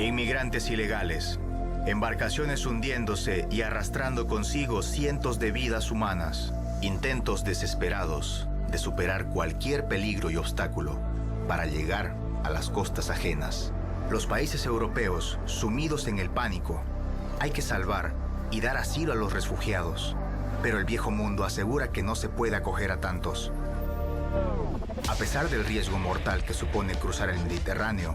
Inmigrantes ilegales, embarcaciones hundiéndose y arrastrando consigo cientos de vidas humanas, intentos desesperados de superar cualquier peligro y obstáculo para llegar a las costas ajenas. Los países europeos, sumidos en el pánico, hay que salvar y dar asilo a los refugiados, pero el viejo mundo asegura que no se puede acoger a tantos. A pesar del riesgo mortal que supone cruzar el Mediterráneo,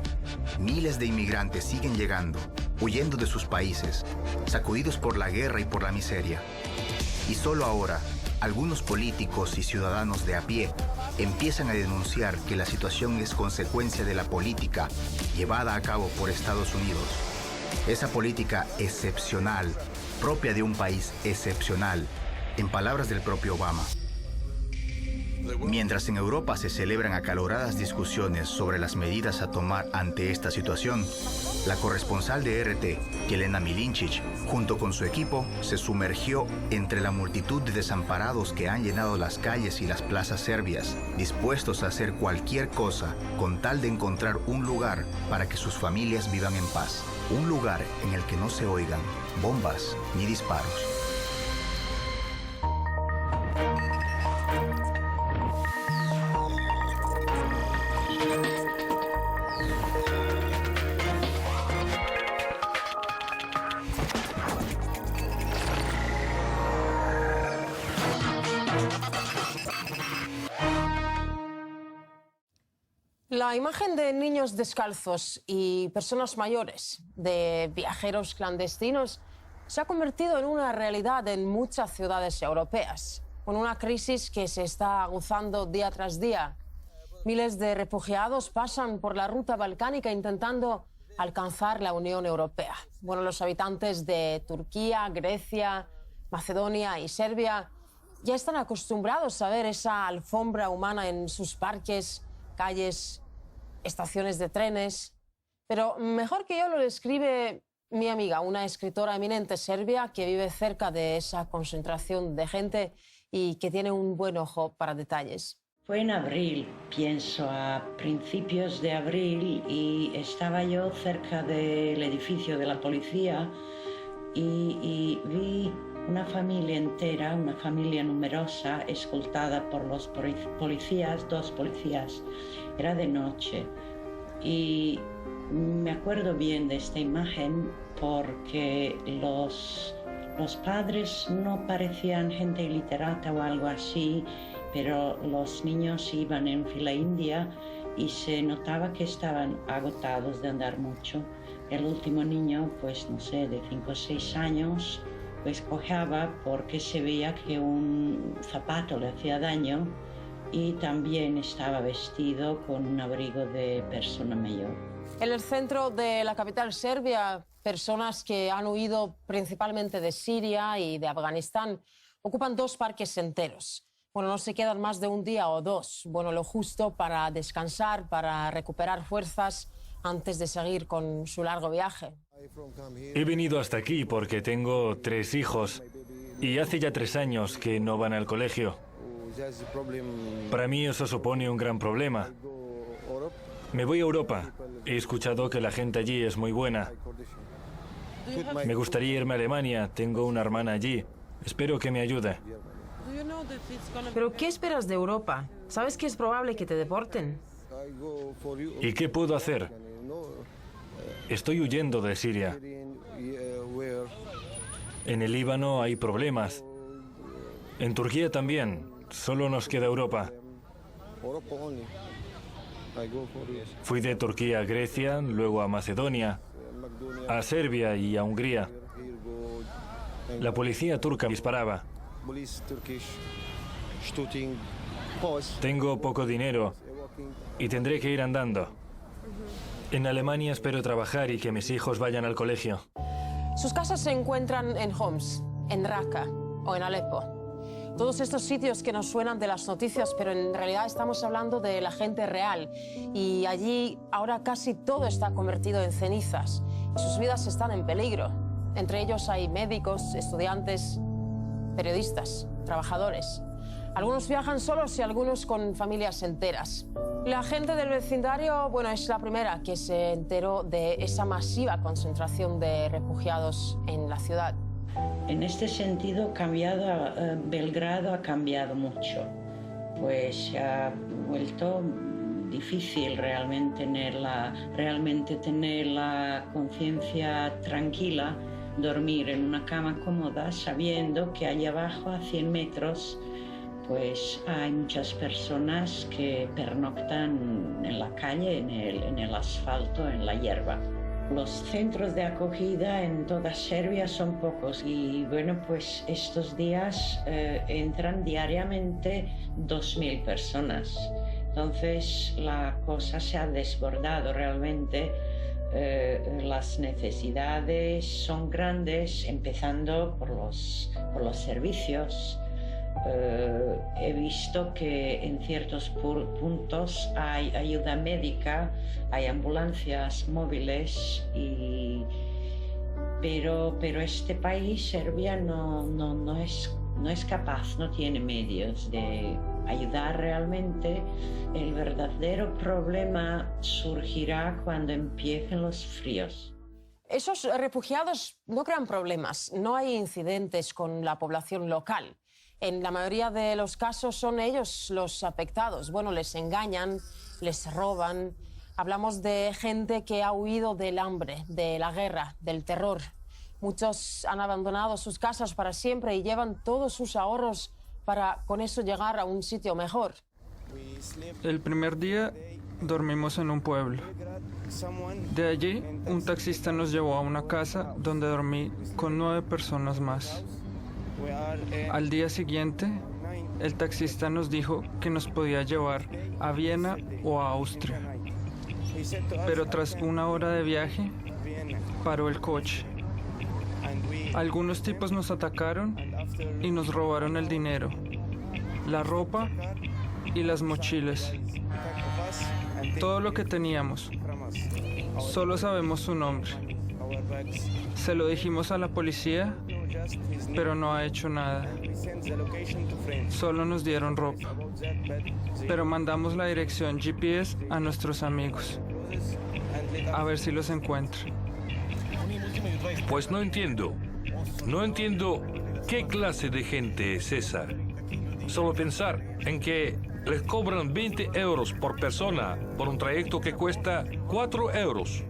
miles de inmigrantes siguen llegando, huyendo de sus países, sacudidos por la guerra y por la miseria. Y solo ahora, algunos políticos y ciudadanos de a pie empiezan a denunciar que la situación es consecuencia de la política llevada a cabo por Estados Unidos. Esa política excepcional, propia de un país excepcional, en palabras del propio Obama. Mientras en Europa se celebran acaloradas discusiones sobre las medidas a tomar ante esta situación, la corresponsal de RT, Jelena Milincic, junto con su equipo, se sumergió entre la multitud de desamparados que han llenado las calles y las plazas serbias, dispuestos a hacer cualquier cosa con tal de encontrar un lugar para que sus familias vivan en paz. Un lugar en el que no se oigan bombas ni disparos. La imagen de niños descalzos y personas mayores, de viajeros clandestinos, se ha convertido en una realidad en muchas ciudades europeas, con una crisis que se está aguzando día tras día. Miles de refugiados pasan por la ruta balcánica intentando alcanzar la Unión Europea. Bueno, los habitantes de Turquía, Grecia, Macedonia y Serbia ya están acostumbrados a ver esa alfombra humana en sus parques, calles, estaciones de trenes. Pero mejor que yo lo describe mi amiga, una escritora eminente serbia que vive cerca de esa concentración de gente y que tiene un buen ojo para detalles. Fue en abril, pienso, a principios de abril, y estaba yo cerca del edificio de la policía y vi una familia entera, una familia numerosa, escoltada por los policías, 2 policías. Era de noche y me acuerdo bien de esta imagen porque los padres no parecían gente iliterata o algo así, pero los niños iban en fila india y se notaba que estaban agotados de andar mucho. El último niño, pues no sé, de 5 o 6 años, pues cojeaba porque se veía que un zapato le hacía daño y también estaba vestido con un abrigo de persona mayor. En el centro de la capital serbia, personas que han huido principalmente de Siria y de Afganistán ocupan 2 parques enteros. Bueno, no se quedan más de un día o 2. Bueno, lo justo para descansar, para recuperar fuerzas antes de seguir con su largo viaje. He venido hasta aquí porque tengo 3 hijos y hace ya 3 años que no van al colegio. Para mí eso supone un gran problema. Me voy a Europa. He escuchado que la gente allí es muy buena. Me gustaría irme a Alemania. Tengo una hermana allí. Espero que me ayude. ¿Pero qué esperas de Europa? ¿Sabes que es probable que te deporten? ¿Y qué puedo hacer? Estoy huyendo de Siria. En el Líbano hay problemas. En Turquía también. Solo nos queda Europa. Fui de Turquía a Grecia, luego a Macedonia, a Serbia y a Hungría. La policía turca disparaba. Tengo poco dinero y tendré que ir andando. En Alemania espero trabajar y que mis hijos vayan al colegio. Sus casas se encuentran en Homs, en Raqqa o en Alepo. Todos estos sitios que nos suenan de las noticias, pero en realidad estamos hablando de la gente real. Y allí ahora casi todo está convertido en cenizas. Sus vidas están en peligro. Entre ellos hay médicos, estudiantes, periodistas, trabajadores. Algunos viajan solos y algunos con familias enteras. La gente del vecindario, bueno, es la primera que se enteró de esa masiva concentración de refugiados en la ciudad. En este sentido, Belgrado ha cambiado mucho, pues se ha vuelto difícil realmente tener la conciencia tranquila, dormir en una cama cómoda sabiendo que allá abajo, a 100 metros, pues hay muchas personas que pernoctan en la calle, en el asfalto, en la hierba. Los centros de acogida en toda Serbia son pocos y bueno, pues estos días entran diariamente 2.000 personas. Entonces la cosa se ha desbordado realmente. Las necesidades son grandes, empezando por los servicios. He visto que en ciertos puntos hay ayuda médica, hay ambulancias móviles, pero este país, Serbia, no es capaz, no tiene medios de ayudar realmente. El verdadero problema surgirá cuando empiecen los fríos. Esos refugiados no crean problemas, no hay incidentes con la población local. En la mayoría de los casos son ellos los afectados. Bueno, les engañan, les roban. Hablamos de gente que ha huido del hambre, de la guerra, del terror. Muchos han abandonado sus casas para siempre y llevan todos sus ahorros para con eso llegar a un sitio mejor. El primer día dormimos en un pueblo. De allí, un taxista nos llevó a una casa donde dormí con 9 personas más. Al día siguiente, el taxista nos dijo que nos podía llevar a Viena o a Austria. Pero tras una hora de viaje, paró el coche. Algunos tipos nos atacaron y nos robaron el dinero, la ropa y las mochilas. Todo lo que teníamos. Solo sabemos su nombre. Se lo dijimos a la policía, pero no ha hecho nada. Solo nos dieron ropa. Pero mandamos la dirección GPS a nuestros amigos. A ver si los encuentran. Pues no entiendo. No entiendo qué clase de gente es esa. Solo pensar en que les cobran 20 euros por persona por un trayecto que cuesta 4 euros.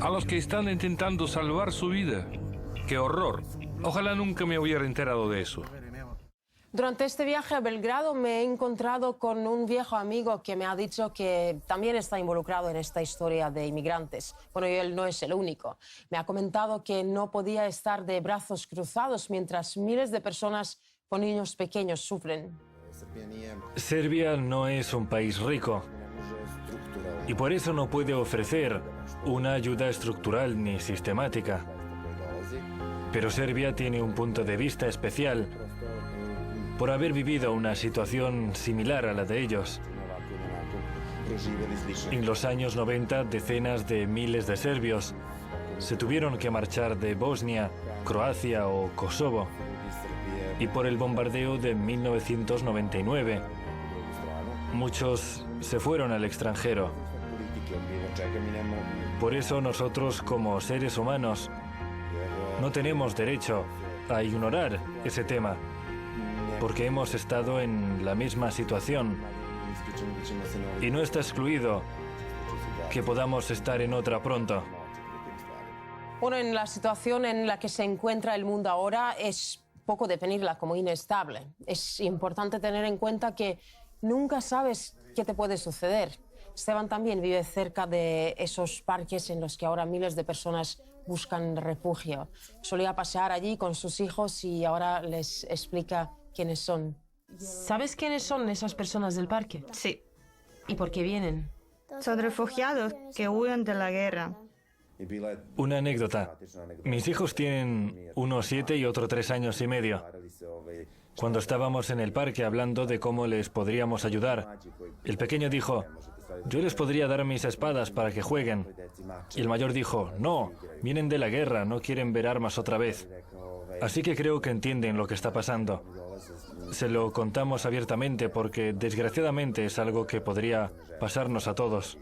A los que están intentando salvar su vida. ¡Qué horror! Ojalá nunca me hubiera enterado de eso. Durante este viaje a Belgrado me he encontrado con un viejo amigo que me ha dicho que también está involucrado en esta historia de inmigrantes. Bueno, y él no es el único. Me ha comentado que no podía estar de brazos cruzados mientras miles de personas con niños pequeños sufren. Serbia no es un país rico y por eso no puede ofrecer una ayuda estructural ni sistemática. Pero Serbia tiene un punto de vista especial por haber vivido una situación similar a la de ellos. En los años 90, decenas de miles de serbios se tuvieron que marchar de Bosnia, Croacia o Kosovo. Y por el bombardeo de 1999, muchos se fueron al extranjero. Por eso nosotros, como seres humanos, no tenemos derecho a ignorar ese tema, porque hemos estado en la misma situación y no está excluido que podamos estar en otra pronto. Bueno, en la situación en la que se encuentra el mundo ahora es poco definirla como inestable. Es importante tener en cuenta que nunca sabes qué te puede suceder. Esteban también vive cerca de esos parques en los que ahora miles de personas buscan refugio. Solía pasear allí con sus hijos y ahora les explica quiénes son. ¿Sabes quiénes son esas personas del parque? Sí, ¿Y por qué vienen? son refugiados que huyen de la guerra. Una anécdota. Mis hijos tienen uno 7 y otro 3 años y medio. Cuando estábamos en el parque hablando de cómo les podríamos ayudar, el pequeño dijo: yo les podría dar mis espadas para que jueguen. Y el mayor dijo: no, vienen de la guerra, no quieren ver armas otra vez. Así que creo que entienden lo que está pasando. se lo contamos abiertamente porque desgraciadamente es algo que podría pasarnos a todos.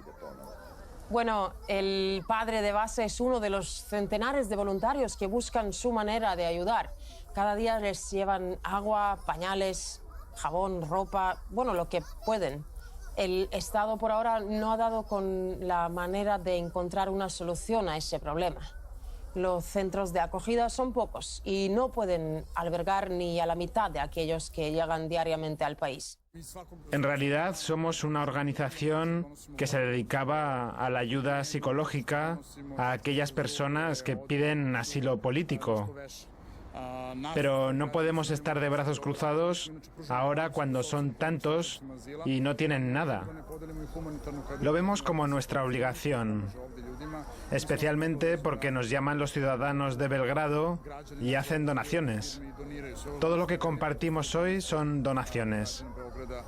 Bueno, el padre de base es uno de los centenares de voluntarios que buscan su manera de ayudar. Cada día les llevan agua, pañales, jabón, ropa, bueno, lo que pueden. El Estado por ahora no ha dado con la manera de encontrar una solución a ese problema. Los centros de acogida son pocos y no pueden albergar ni a la mitad de aquellos que llegan diariamente al país. En realidad somos una organización que se dedicaba a la ayuda psicológica a aquellas personas que piden asilo político. Pero no podemos estar de brazos cruzados ahora cuando son tantos y no tienen nada. Lo vemos como nuestra obligación, especialmente porque nos llaman los ciudadanos de Belgrado y hacen donaciones. Todo lo que compartimos hoy son donaciones.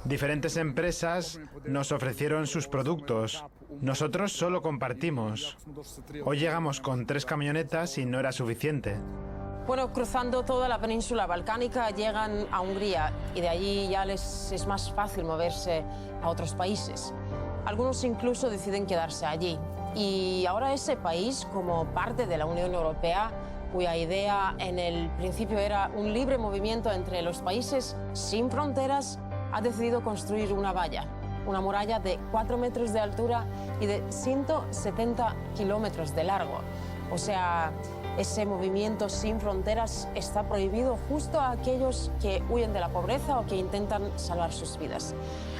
Diferentes empresas nos ofrecieron sus productos. Nosotros solo compartimos. Hoy llegamos con 3 camionetas y no era suficiente. Bueno, cruzando toda la península balcánica llegan a Hungría y de allí ya les es más fácil moverse a otros países. Algunos incluso deciden quedarse allí. Y ahora ese país, como parte de la Unión Europea, cuya idea en el principio era un libre movimiento entre los países sin fronteras, ha decidido construir una valla, una muralla de 4 metros de altura y de 170 kilómetros de largo. O sea, ese movimiento sin fronteras está prohibido justo a aquellos que huyen de la pobreza o que intentan salvar sus vidas.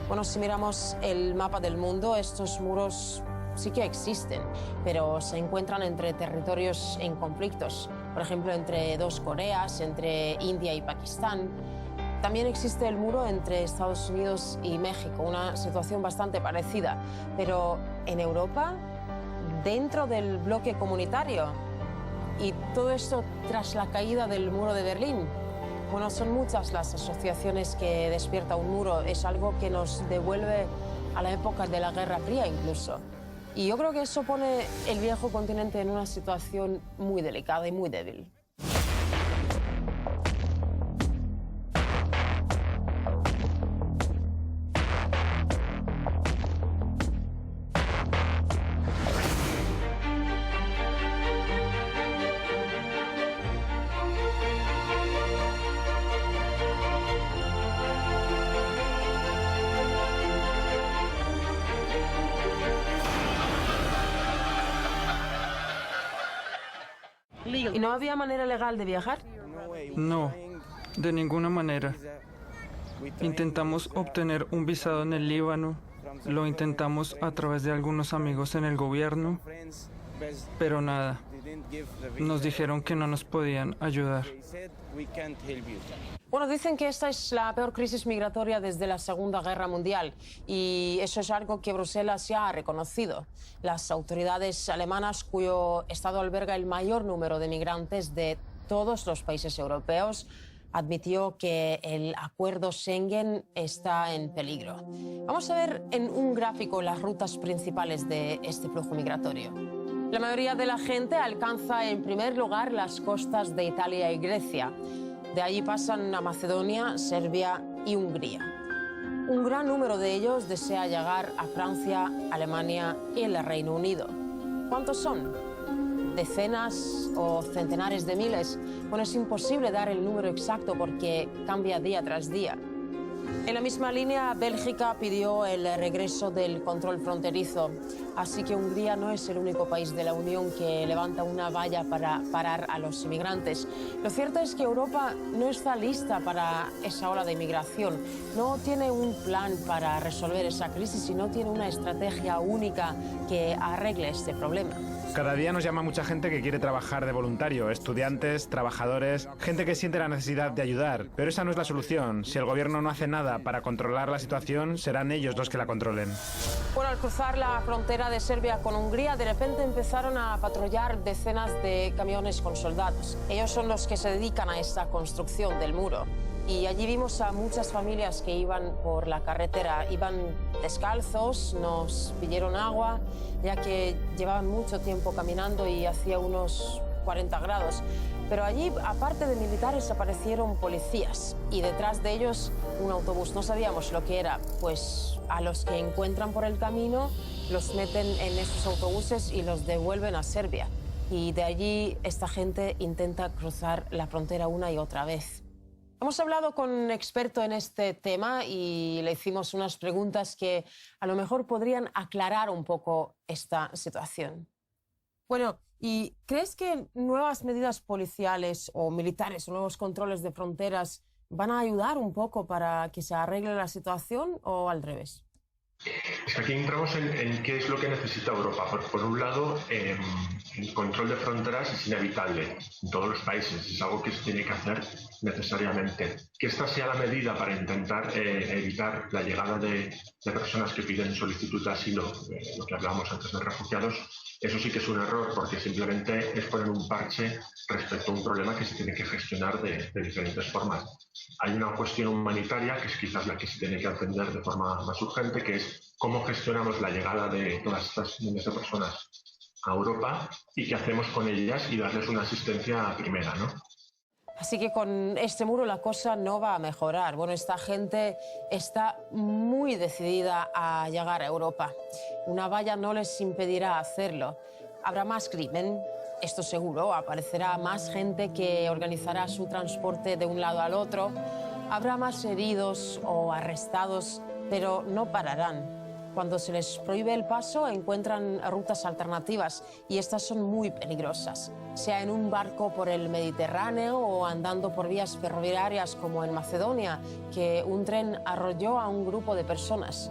Bueno, si miramos el mapa del mundo, estos muros sí que existen, pero se encuentran entre territorios en conflictos. Por ejemplo, entre 2 Coreas, entre India y Pakistán. También existe el muro entre Estados Unidos y México, una situación bastante parecida. Pero en Europa, dentro del bloque comunitario, y todo esto tras la caída del muro de Berlín. Bueno, son muchas las asociaciones que despierta un muro. Es algo que nos devuelve a la época de la Guerra Fría incluso. Y yo creo que eso pone el viejo continente en una situación muy delicada y muy débil. ¿Y no había manera legal de viajar? No, de ninguna manera. Intentamos obtener un visado en el Líbano, lo intentamos a través de algunos amigos en el gobierno, pero nada. Nos dijeron que no nos podían ayudar. Bueno, dicen que esta es la peor crisis migratoria desde la Segunda Guerra Mundial y eso es algo que Bruselas ya ha reconocido. Las autoridades alemanas, cuyo estado alberga el mayor número de migrantes de todos los países europeos, admitió que el acuerdo Schengen está en peligro. Vamos a ver en un gráfico las rutas principales de este flujo migratorio. La mayoría de la gente alcanza en primer lugar las costas de Italia y Grecia. De allí pasan a Macedonia, Serbia y Hungría. Un gran número de ellos desea llegar a Francia, Alemania y el Reino Unido. ¿Cuántos son? ¿Decenas o centenares de miles? Bueno, es imposible dar el número exacto porque cambia día tras día. En la misma línea, Bélgica pidió el regreso del control fronterizo, así que Hungría no es el único país de la Unión que levanta una valla para parar a los inmigrantes. Lo cierto es que Europa no está lista para esa ola de inmigración, no tiene un plan para resolver esa crisis y no tiene una estrategia única que arregle este problema. Cada día nos llama mucha gente que quiere trabajar de voluntario, estudiantes, trabajadores, gente que siente la necesidad de ayudar. Pero esa no es la solución. Si el gobierno no hace nada para controlar la situación, serán ellos los que la controlen. Bueno, al cruzar la frontera de Serbia con Hungría, de repente empezaron a patrullar decenas de camiones con soldados. Ellos son los que se dedican a esta construcción del muro. Y allí vimos a muchas familias que iban por la carretera, iban descalzos, nos pidieron agua, ya que llevaban mucho tiempo caminando y hacía unos 40 grados. Pero allí, aparte de militares, aparecieron policías y detrás de ellos un autobús. No sabíamos lo que era, pues a los que encuentran por el camino los meten en esos autobuses y los devuelven a Serbia. Y de allí esta gente intenta cruzar la frontera una y otra vez. Hemos hablado con un experto en este tema y le hicimos unas preguntas que a lo mejor podrían aclarar un poco esta situación. Bueno, ¿y crees que nuevas medidas policiales o militares o nuevos controles de fronteras van a ayudar un poco para que se arregle la situación o al revés? Es que aquí entramos en qué es lo que necesita Europa. Por un lado, el control de fronteras es inevitable en todos los países, es algo que se tiene que hacer necesariamente. Que esta sea la medida para intentar evitar la llegada de personas que piden solicitud de asilo, lo que hablábamos antes de refugiados, eso sí que es un error, porque simplemente es poner un parche respecto a un problema que se tiene que gestionar de diferentes formas. Hay una cuestión humanitaria, que es quizás la que se tiene que atender de forma más urgente, que es cómo gestionamos la llegada de todas estas miles de personas a Europa y qué hacemos con ellas y darles una asistencia primera, ¿no? Así que con este muro la cosa no va a mejorar. Bueno, esta gente está muy decidida a llegar a Europa. Una valla no les impedirá hacerlo. Habrá más crimen, esto seguro. Aparecerá más gente que organizará su transporte de un lado al otro. Habrá más heridos o arrestados, pero no pararán. Cuando se les prohíbe el paso, encuentran rutas alternativas y estas son muy peligrosas, sea en un barco por el Mediterráneo o andando por vías ferroviarias como en Macedonia, que un tren arrolló a un grupo de personas.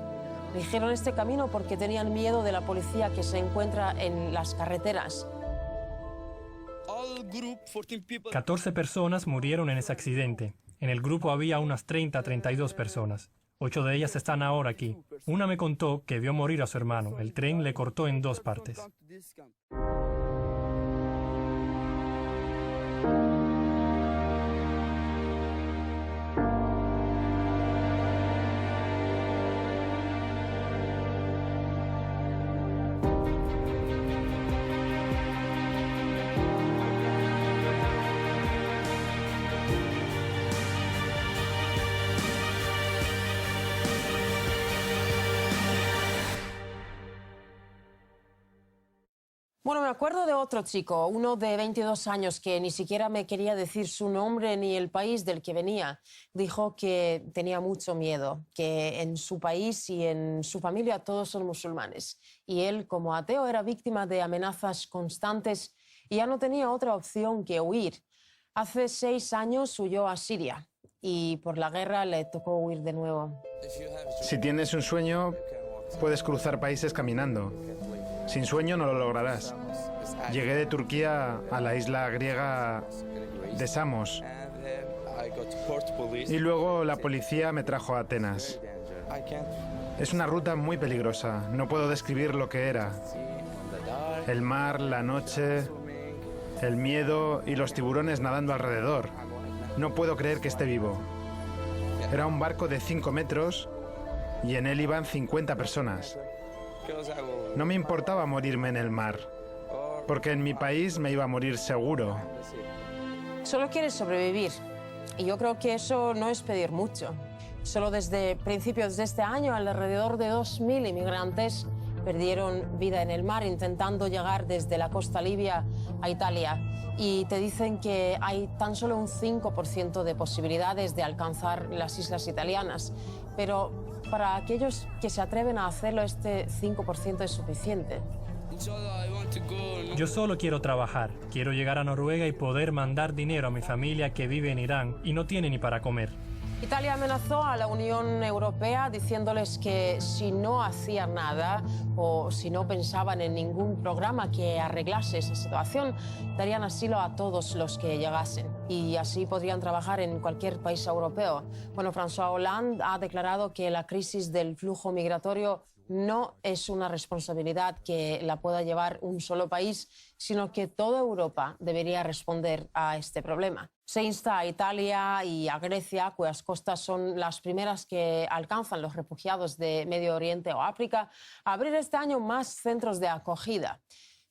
Eligieron este camino porque tenían miedo de la policía que se encuentra en las carreteras. 14 personas murieron en ese accidente. En el grupo había unas 32 personas. 8 de ellas están ahora aquí. Una me contó que vio morir a su hermano. El tren le cortó en 2 partes. Bueno, me acuerdo de otro chico, uno de 22 años, que ni siquiera me quería decir su nombre ni el país del que venía. Dijo que tenía mucho miedo, que en su país y en su familia todos son musulmanes. Y él, como ateo, era víctima de amenazas constantes y ya no tenía otra opción que huir. Hace 6 años huyó a Siria y por la guerra le tocó huir de nuevo. Si tienes un sueño, puedes cruzar países caminando. Sin sueño no lo lograrás. Llegué de Turquía a la isla griega de Samos y luego la policía me trajo a Atenas. Es una ruta muy peligrosa, no puedo describir lo que era. El mar, la noche, el miedo y los tiburones nadando alrededor. No puedo creer que esté vivo. Era un barco de 5 metros y en él iban 50 personas. No me importaba morirme en el mar, porque en mi país me iba a morir seguro. Solo quieres sobrevivir, y yo creo que eso no es pedir mucho. Solo desde principios de este año, alrededor de 2.000 inmigrantes perdieron vida en el mar intentando llegar desde la costa libia a Italia. Y te dicen que hay tan solo un 5% de posibilidades de alcanzar las islas italianas. Pero para aquellos que se atreven a hacerlo, este 5% es suficiente. Yo solo quiero trabajar. Quiero llegar a Noruega y poder mandar dinero a mi familia que vive en Irán y no tiene ni para comer. Italia amenazó a la Unión Europea diciéndoles que si no hacían nada o si no pensaban en ningún programa que arreglase esa situación, darían asilo a todos los que llegasen y así podrían trabajar en cualquier país europeo. Bueno, François Hollande ha declarado que la crisis del flujo migratorio no es una responsabilidad que la pueda llevar un solo país, sino que toda Europa debería responder a este problema. Se insta a Italia y a Grecia, cuyas costas son las primeras que alcanzan los refugiados de Medio Oriente o África, a abrir este año más centros de acogida.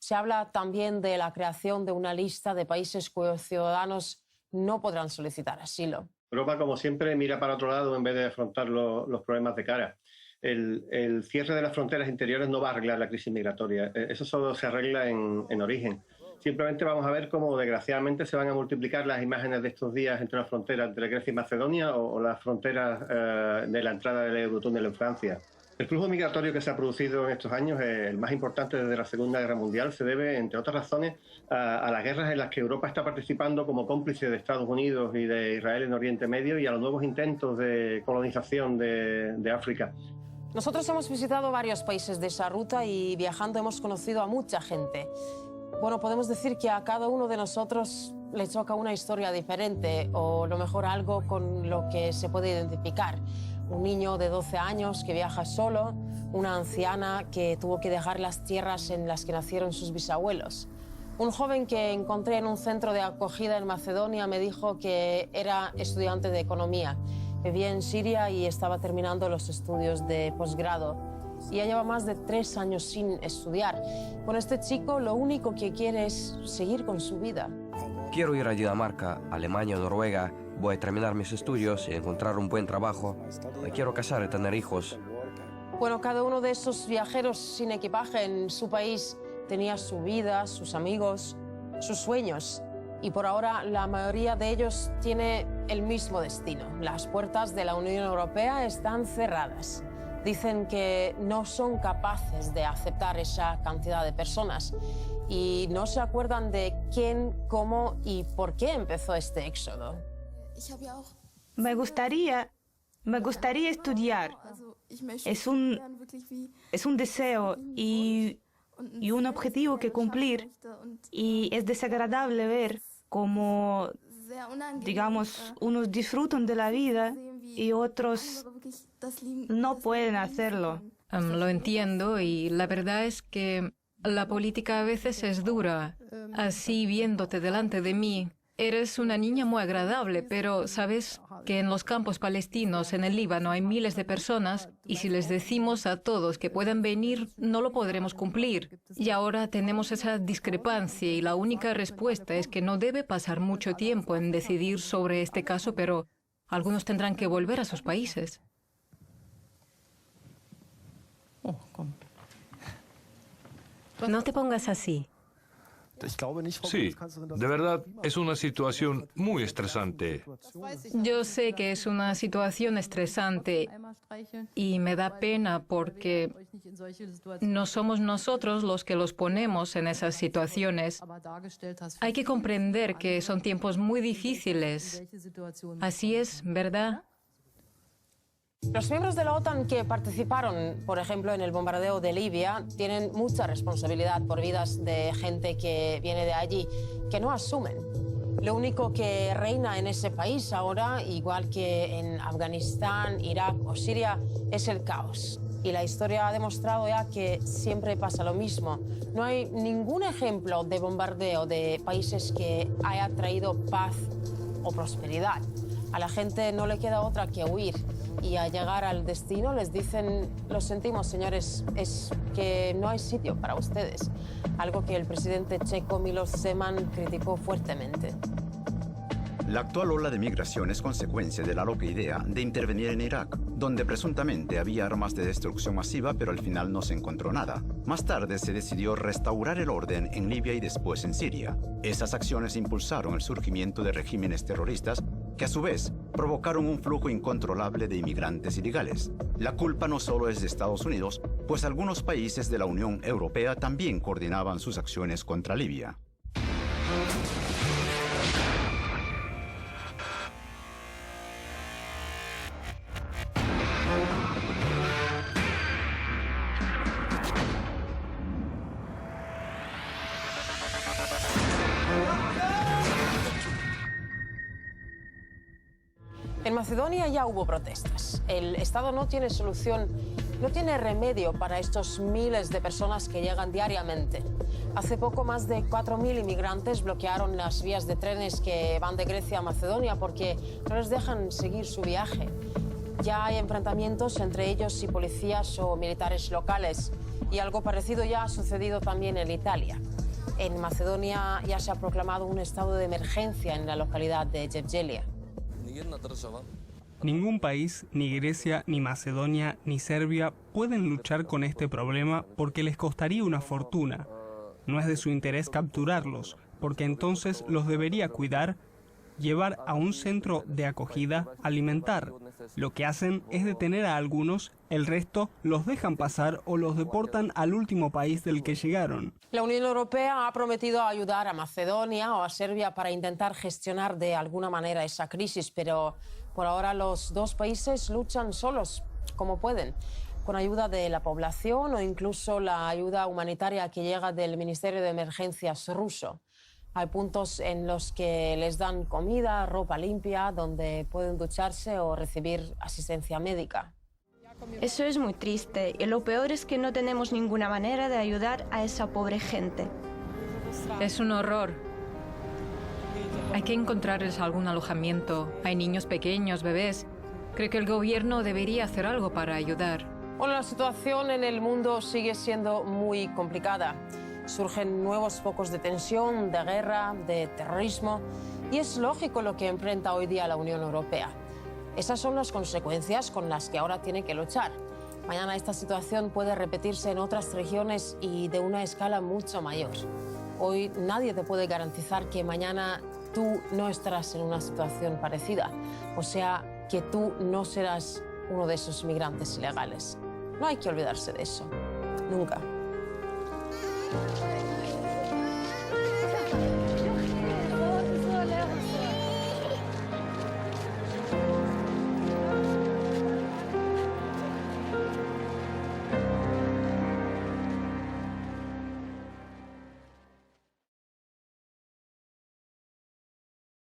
Se habla también de la creación de una lista de países cuyos ciudadanos no podrán solicitar asilo. Europa, como siempre, mira para otro lado en vez de afrontar los problemas de cara. El cierre de las fronteras interiores no va a arreglar la crisis migratoria. Eso solo se arregla en origen. Simplemente vamos a ver cómo, desgraciadamente, se van a multiplicar las imágenes de estos días entre las fronteras entre Grecia y Macedonia o las fronteras de la entrada del Eurotúnel en Francia. El flujo migratorio que se ha producido en estos años, el más importante desde la Segunda Guerra Mundial, se debe, entre otras razones, a las guerras en las que Europa está participando como cómplice de Estados Unidos y de Israel en Oriente Medio y a los nuevos intentos de colonización de África. Nosotros hemos visitado varios países de esa ruta y viajando hemos conocido a mucha gente. Bueno, podemos decir que a cada uno de nosotros le toca una historia diferente o, lo mejor, algo con lo que se puede identificar. Un niño de 12 años que viaja solo, una anciana que tuvo que dejar las tierras en las que nacieron sus bisabuelos. Un joven que encontré en un centro de acogida en Macedonia me dijo que era estudiante de economía. Vivía en Siria y estaba terminando los estudios de posgrado. Y ya lleva más de 3 años sin estudiar. Con este chico lo único que quiere es seguir con su vida. Quiero ir a Dinamarca, Alemania o Noruega. Voy a terminar mis estudios y encontrar un buen trabajo. Me quiero casar y tener hijos. Bueno, cada uno de esos viajeros sin equipaje en su país tenía su vida, sus amigos, sus sueños. Y por ahora la mayoría de ellos tiene el mismo destino. Las puertas de la Unión Europea están cerradas. Dicen que no son capaces de aceptar esa cantidad de personas y no se acuerdan de quién, cómo y por qué empezó este éxodo. Me gustaría estudiar. Es un deseo y un objetivo que cumplir. Y es desagradable ver cómo, digamos, unos disfrutan de la vida y otros no pueden hacerlo. Lo entiendo y la verdad es que la política a veces es dura. Así, viéndote delante de mí, eres una niña muy agradable, pero sabes que en los campos palestinos, en el Líbano, hay miles de personas y si les decimos a todos que puedan venir, no lo podremos cumplir. Y ahora tenemos esa discrepancia y la única respuesta es que no debe pasar mucho tiempo en decidir sobre este caso, pero algunos tendrán que volver a sus países. No te pongas así. Sí, de verdad es una situación muy estresante. Yo sé que es una situación estresante y me da pena porque no somos nosotros los que los ponemos en esas situaciones. Hay que comprender que son tiempos muy difíciles. Así es, ¿verdad? Los miembros de la OTAN que participaron, por ejemplo, en el bombardeo de Libia, tienen mucha responsabilidad por vidas de gente que viene de allí, que no asumen. Lo único que reina en ese país ahora, igual que en Afganistán, Irak o Siria, es el caos. Y la historia ha demostrado ya que siempre pasa lo mismo. No hay ningún ejemplo de bombardeo de países que haya traído paz o prosperidad. A la gente no le queda otra que huir. Y al llegar al destino les dicen, lo sentimos, señores, es que no hay sitio para ustedes. Algo que el presidente checo Miloš Zeman criticó fuertemente. La actual ola de migración es consecuencia de la loca idea de intervenir en Irak, donde presuntamente había armas de destrucción masiva, pero al final no se encontró nada. Más tarde se decidió restaurar el orden en Libia y después en Siria. Esas acciones impulsaron el surgimiento de regímenes terroristas que a su vez provocaron un flujo incontrolable de inmigrantes ilegales. La culpa no solo es de Estados Unidos, pues algunos países de la Unión Europea también coordinaban sus acciones contra Libia. En Macedonia ya hubo protestas. El Estado no tiene solución, no tiene remedio para estos miles de personas que llegan diariamente. Hace poco más de 4.000 inmigrantes bloquearon las vías de trenes que van de Grecia a Macedonia porque no les dejan seguir su viaje. Ya hay enfrentamientos entre ellos y policías o militares locales. Y algo parecido ya ha sucedido también en Italia. En Macedonia ya se ha proclamado un estado de emergencia en la localidad de Jevgelija. Ningún país, ni Grecia, ni Macedonia, ni Serbia pueden luchar con este problema porque les costaría una fortuna. No es de su interés capturarlos, porque entonces los debería cuidar, llevar a un centro de acogida, alimentar. Lo que hacen es detener a algunos, el resto los dejan pasar o los deportan al último país del que llegaron. La Unión Europea ha prometido ayudar a Macedonia o a Serbia para intentar gestionar de alguna manera esa crisis, pero por ahora los dos países luchan solos, como pueden, con ayuda de la población o incluso la ayuda humanitaria que llega del Ministerio de Emergencias ruso. Hay puntos en los que les dan comida, ropa limpia, donde pueden ducharse o recibir asistencia médica. Eso es muy triste y lo peor es que no tenemos ninguna manera de ayudar a esa pobre gente. Es un horror. Hay que encontrarles algún alojamiento. Hay niños pequeños, bebés. Creo que el gobierno debería hacer algo para ayudar. Bueno, la situación en el mundo sigue siendo muy complicada. Surgen nuevos focos de tensión, de guerra, de terrorismo, y es lógico lo que enfrenta hoy día la Unión Europea. Esas son las consecuencias con las que ahora tiene que luchar. Mañana esta situación puede repetirse en otras regiones y de una escala mucho mayor. Hoy nadie te puede garantizar que mañana tú no estarás en una situación parecida, o sea, que tú no serás uno de esos migrantes ilegales. No hay que olvidarse de eso, nunca.